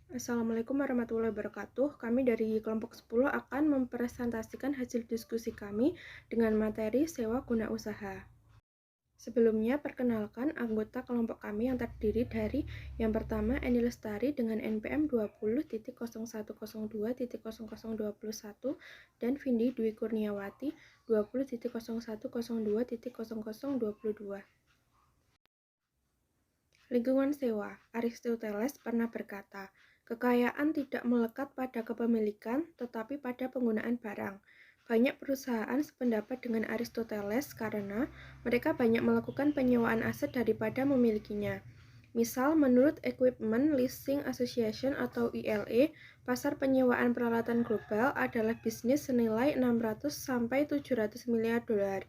Assalamualaikum warahmatullahi wabarakatuh. Kami dari kelompok 10 akan mempresentasikan hasil diskusi kami dengan materi sewa guna usaha. Sebelumnya, perkenalkan anggota kelompok kami yang terdiri dari yang pertama Eni Lestari dengan NPM 20.0102.0021 dan Vindi Dwi Kurniawati 20.0102.0022. Lingkungan sewa. Aristoteles pernah berkata, kekayaan tidak melekat pada kepemilikan, tetapi pada penggunaan barang. Banyak perusahaan sependapat dengan Aristoteles karena mereka banyak melakukan penyewaan aset daripada memilikinya. Misal, menurut Equipment Leasing Association atau ILE, pasar penyewaan peralatan global adalah bisnis senilai 600 sampai 700 miliar dolar.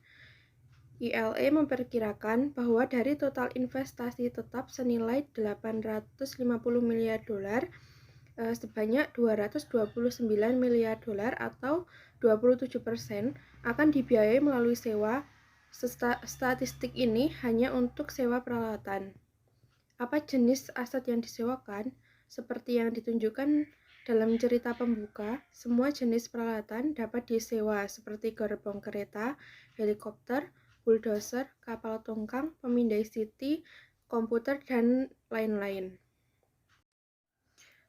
ILE memperkirakan bahwa dari total investasi tetap senilai 850 miliar dolar, sebanyak 229 miliar dolar atau 27% akan dibiayai melalui sewa. Statistik ini hanya untuk sewa peralatan. Apa jenis aset yang disewakan? Seperti yang ditunjukkan dalam cerita pembuka, semua jenis peralatan dapat disewa seperti gerbong kereta, helikopter, bulldozer, kapal tongkang, pemindai city, komputer, dan lain-lain.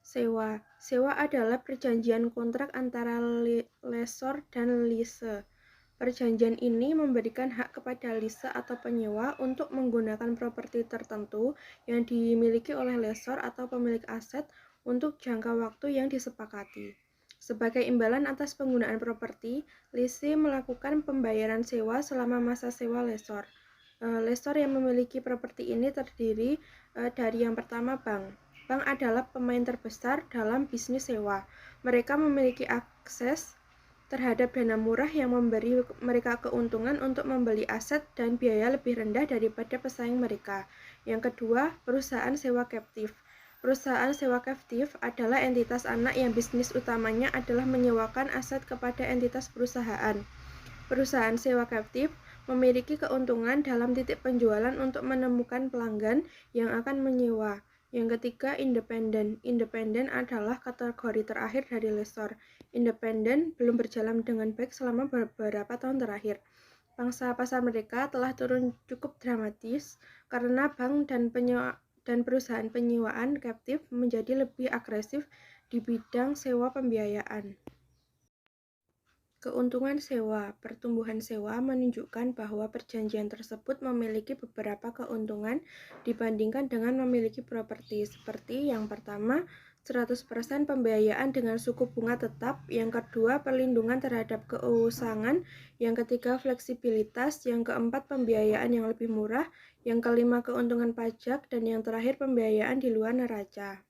Sewa. Sewa adalah perjanjian kontrak antara lessor dan lease. Perjanjian ini memberikan hak kepada lease atau penyewa untuk menggunakan properti tertentu yang dimiliki oleh lessor atau pemilik aset untuk jangka waktu yang disepakati. Sebagai imbalan atas penggunaan properti, lease melakukan pembayaran sewa selama masa sewa lessor. Lessor yang memiliki properti ini terdiri dari yang pertama bank. Bank adalah pemain terbesar dalam bisnis sewa. Mereka memiliki akses terhadap dana murah yang memberi mereka keuntungan untuk membeli aset dan biaya lebih rendah daripada pesaing mereka. Yang kedua, perusahaan sewa captive. Perusahaan sewa captive adalah entitas anak yang bisnis utamanya adalah menyewakan aset kepada entitas perusahaan. Perusahaan sewa captive memiliki keuntungan dalam titik penjualan untuk menemukan pelanggan yang akan menyewa. Yang ketiga, independen. Independen adalah kategori terakhir dari lessor. Independen belum berjalan dengan baik selama beberapa tahun terakhir. Pangsa pasar mereka telah turun cukup dramatis karena bank dan perusahaan penyewaan captive menjadi lebih agresif di bidang sewa pembiayaan. Keuntungan sewa. Pertumbuhan sewa menunjukkan bahwa perjanjian tersebut memiliki beberapa keuntungan dibandingkan dengan memiliki properti, seperti yang pertama, 100% pembiayaan dengan suku bunga tetap, yang kedua, perlindungan terhadap keusangan, yang ketiga, fleksibilitas, yang keempat, pembiayaan yang lebih murah, yang kelima, keuntungan pajak, dan yang terakhir, pembiayaan di luar neraca.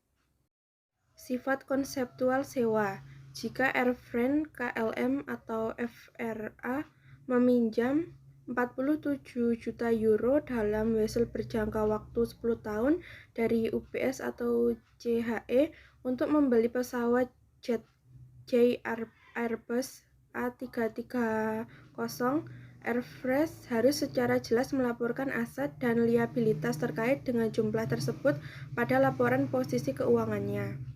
Sifat konseptual sewa. Jika Airframe KLM atau FRA meminjam 47 juta euro dalam wesel berjangka waktu 10 tahun dari UBS atau CHE untuk membeli pesawat jet Airbus A330, Airfresh harus secara jelas melaporkan aset dan liabilitas terkait dengan jumlah tersebut pada laporan posisi keuangannya.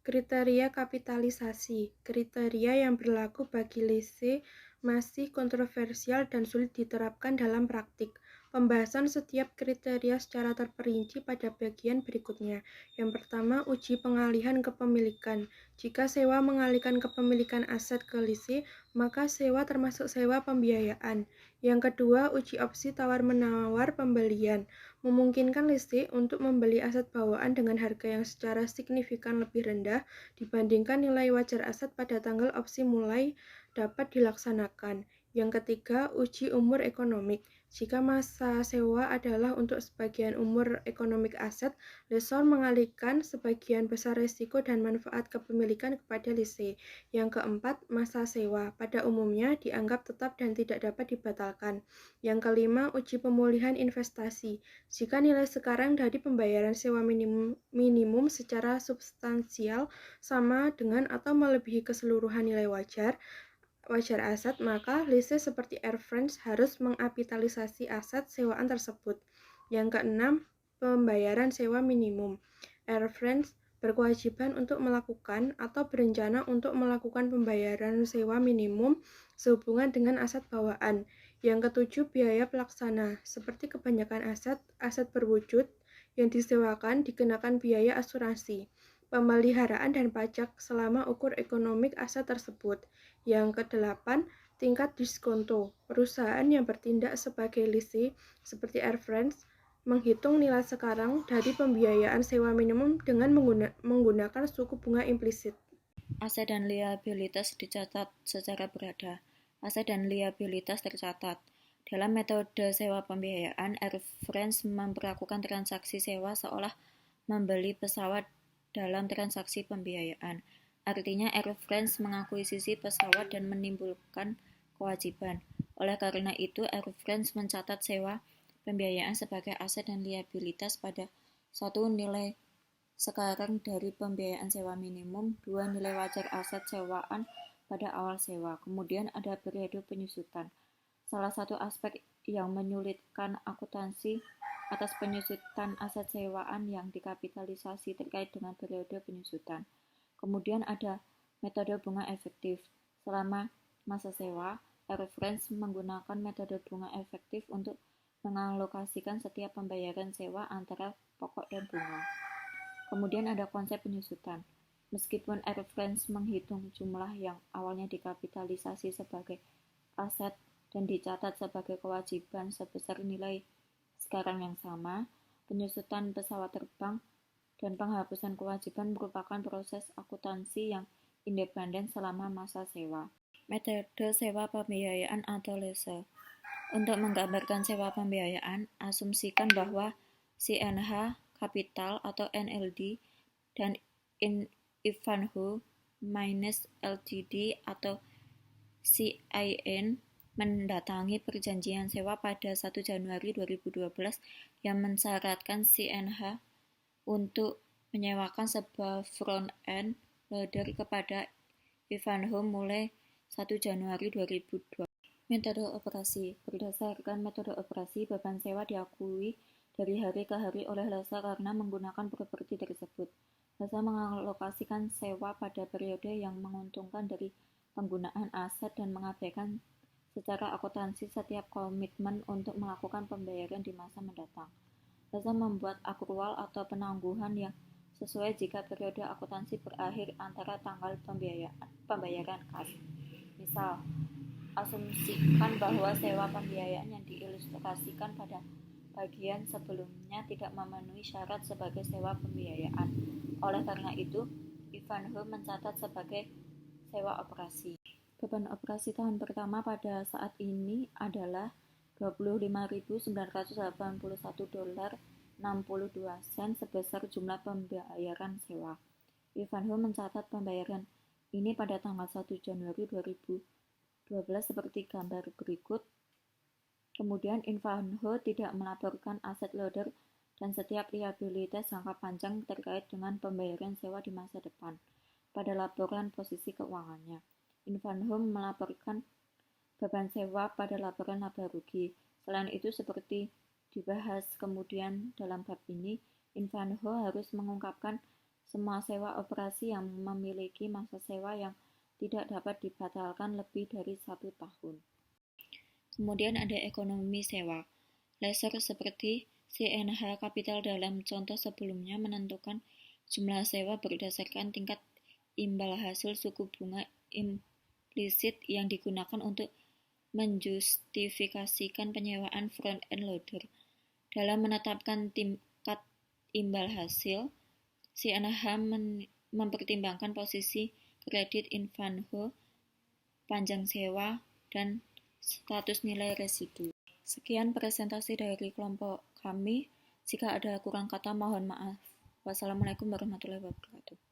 Kriteria kapitalisasi. Kriteria yang berlaku bagi lease masih kontroversial dan sulit diterapkan dalam praktik. Pembahasan setiap kriteria secara terperinci pada bagian berikutnya. Yang pertama, uji pengalihan kepemilikan. Jika sewa mengalihkan kepemilikan aset ke lease, maka sewa termasuk sewa pembiayaan. Yang kedua, uji opsi tawar-menawar pembelian. Memungkinkan lease untuk membeli aset bawaan dengan harga yang secara signifikan lebih rendah dibandingkan nilai wajar aset pada tanggal opsi mulai dapat dilaksanakan. Yang ketiga, uji umur ekonomik. Jika masa sewa adalah untuk sebagian umur ekonomik aset, lessor mengalihkan sebagian besar risiko dan manfaat kepemilikan kepada lease. Yang keempat, masa sewa. Pada umumnya dianggap tetap dan tidak dapat dibatalkan. Yang kelima, uji pemulihan investasi. Jika nilai sekarang dari pembayaran sewa minimum secara substansial sama dengan atau melebihi keseluruhan nilai wajar aset, maka lease seperti Air France harus mengapitalisasi aset sewaan tersebut. Yang keenam, pembayaran sewa minimum. Air France berkewajiban untuk melakukan atau berencana untuk melakukan pembayaran sewa minimum sehubungan dengan aset bawaan. Yang ketujuh, biaya pelaksana. Seperti kebanyakan aset berwujud yang disewakan dikenakan biaya asuransi, pemeliharaan dan pajak selama ukur ekonomik aset tersebut. Yang kedelapan, tingkat diskonto. Perusahaan yang bertindak sebagai lessee seperti Air France menghitung nilai sekarang dari pembiayaan sewa minimum dengan menggunakan suku bunga implisit. Aset dan liabilitas dicatat secara berada. Aset dan liabilitas tercatat. Dalam metode sewa pembiayaan, Air France memperlakukan transaksi sewa seolah membeli pesawat dalam transaksi pembiayaan. Artinya Air France mengakuisisi pesawat dan menimbulkan kewajiban. Oleh karena itu, Air France mencatat sewa pembiayaan sebagai aset dan liabilitas pada satu nilai sekarang dari pembiayaan sewa minimum, 2 nilai wajar aset sewaan pada awal sewa. Kemudian ada periode penyusutan. Salah satu aspek yang menyulitkan akuntansi atas penyusutan aset sewaan yang dikapitalisasi terkait dengan periode penyusutan. Kemudian ada metode bunga efektif. Selama masa sewa, Air France menggunakan metode bunga efektif untuk mengalokasikan setiap pembayaran sewa antara pokok dan bunga. Kemudian ada konsep penyusutan. Meskipun Air France menghitung jumlah yang awalnya dikapitalisasi sebagai aset dan dicatat sebagai kewajiban sebesar nilai sekarang yang sama, penyusutan pesawat terbang dan penghapusan kewajiban merupakan proses akuntansi yang independen selama masa sewa. Metode sewa pembiayaan atau lease. Untuk menggambarkan sewa pembiayaan, asumsikan bahwa CNH Capital atau NLD dan Ivanhoe Mines Ltd atau CIN mendatangi perjanjian sewa pada 1 Januari 2012 yang mensyaratkan CNH untuk menyewakan sebuah front-end loader kepada Ivanhoe mulai 1 Januari 2012. Metode operasi. Berdasarkan metode operasi, beban sewa diakui dari hari ke hari oleh lessor karena menggunakan properti tersebut. Lessor mengalokasikan sewa pada periode yang menguntungkan dari penggunaan aset dan mengabaikan secara akuntansi setiap komitmen untuk melakukan pembayaran di masa mendatang. Lessor membuat akrual atau penangguhan yang sesuai jika periode akuntansi berakhir antara tanggal pembayaran kas. Misal, asumsikan bahwa sewa pembiayaan yang diilustrasikan pada bagian sebelumnya tidak memenuhi syarat sebagai sewa pembiayaan. Oleh karena itu, Ivanhoe mencatat sebagai sewa operasi. Beban operasi tahun pertama pada saat ini adalah $25.981.62 sebesar jumlah pembayaran sewa. Ivanhoe mencatat pembayaran ini pada tanggal 1 Januari 2012 seperti gambar berikut. Kemudian Ivanhoe tidak melaporkan aset loader dan setiap liabilitas jangka panjang terkait dengan pembayaran sewa di masa depan pada laporan posisi keuangannya. Ivanhoe melaporkan beban sewa pada laporan laba rugi. Selain itu, seperti dibahas kemudian dalam bab ini, Ivanhoe harus mengungkapkan semua sewa operasi yang memiliki masa sewa yang tidak dapat dibatalkan lebih dari 1 tahun. Kemudian ada ekonomi sewa. Lessor seperti CNH Capital dalam contoh sebelumnya menentukan jumlah sewa berdasarkan tingkat imbal hasil suku bunga implisit yang digunakan untuk menjustifikasikan penyewaan front-end loader. Dalam menetapkan tingkat imbal hasil, CNH mempertimbangkan posisi kredit Ivanhoe, panjang sewa, dan status nilai residu. Sekian presentasi dari kelompok kami. Jika ada kurang kata, mohon maaf. Wassalamualaikum warahmatullahi wabarakatuh.